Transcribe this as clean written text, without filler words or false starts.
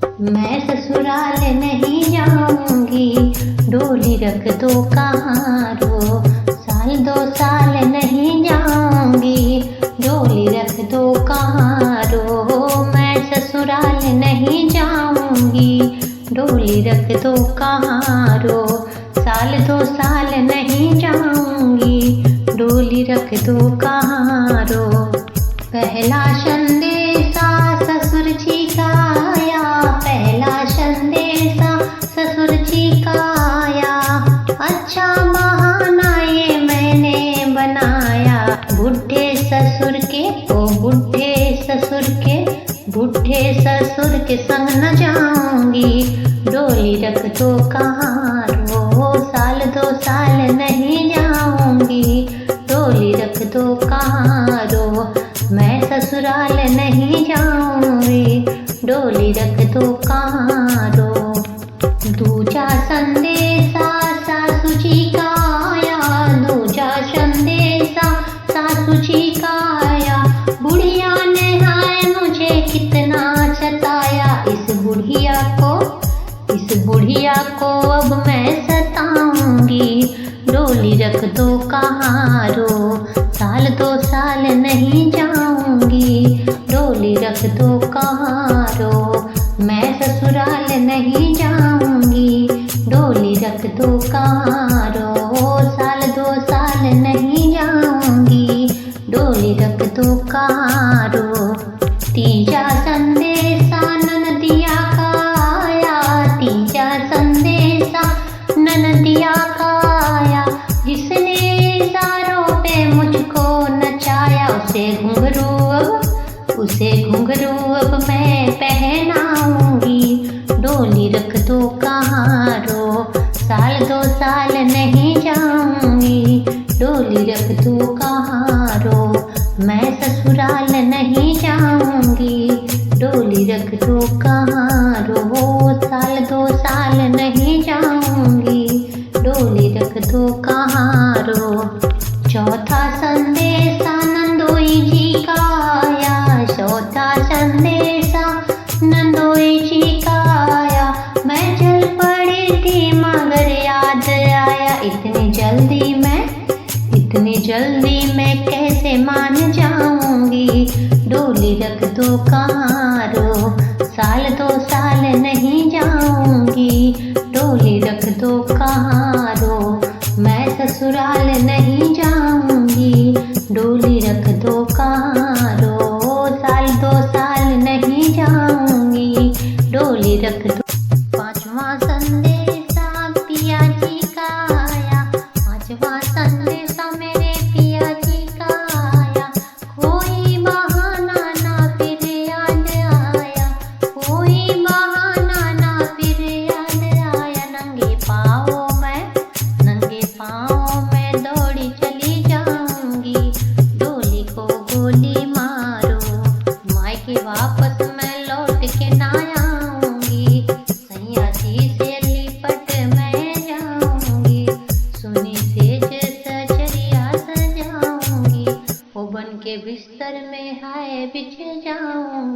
मैं ससुराल नहीं जाऊंगी, डोली रख दो कहाँ रो। साल 2 साल नहीं जाऊंगी, डोली रख दो कहाँ रो। मैं ससुराल नहीं जाऊंगी, डोली रख दो कहाँ रो। साल 2 साल नहीं जाऊंगी, डोली रख दो कहाँ रो। पहला संदेशा ससुर जी का आया, पहला संदेशा ससुर जी का आया। अच्छा बहाना ये मैंने बनाया, बुढ़े ससुर के ओ बुढ़े ससुर के, बुढ़े ससुर के संग न जाऊंगी, डोली रख दो कहाँ रो। साल 2 साल नहीं जाऊंगी, डोली रख दो कहाँ रो। मैं ससुराल नहीं जाऊंगी, डोली रख दो कहाँ रो। दूजा संदेशा सासू जी का आया, दूजा संदेशा सासू जी का आया। बुढ़िया ने हाय मुझे कितना सताया, इस बुढ़िया को अब मैं सताऊंगी, डोली रख दो कहाँ रो। साल 2 साल नहीं जाऊंगी, डोली रख दो कहाँ रो। मैं ससुराल नहीं जाऊंगी, डोली रख दो कहाँ रो। साल 2 साल नहीं जाऊंगी, डोली रख दो कहाँ रो। तीजा संदेशा ननदिया का आया, तीजा संदेशा ननदिया का आया। जिसने इशारों पे मुझको नचाया, उसे घुंघरू अब मैं पहनाऊंगी, डोली रख दो कहाँ रो। साल 2 साल नहीं जाऊंगी, डोली रख दो कहाँ रो। मैं ससुराल नहीं जाऊंगी, डोली रख दो कहाँ रो। साल 2 साल नहीं जाऊंगी, डोली रख दो कहाँ रो। चौथा संदेशा नंदोई जी का आया, चौथा संदेशा नंदोई जी का आया। मैं चल पड़ी थी मगर याद आया, इतनी जल्दी मैं कैसे मान जाऊंगी, डोली रख दो कहाँ रो। साल 2 साल नहीं जाऊंगी, डोली रख दो कहाँ रो। मैं ससुराल नहीं जाऊंगी, डोली रख दो कहाँ रो। साल 2 साल नहीं जाऊंगी, डोली रख दो। पांचवा संदेशा पिया जी का आया, पांचवा संदेशा मेरे पिया जी का आया। कोई बहाना ना फिर याद आया, कोई बहाना ना फिर याद आया। नंगे पाँव मैं दौड़ी चली जाऊंगी, डोली को गोली मारो। मायके वापस मैं लौट के ना आऊंगी, सैयासी से लिपट मैं जाऊंगी। सुनी सेज सजरिया सजाऊंगी, ओ बन के बिस्तर में हाय बिछ जाऊंगी।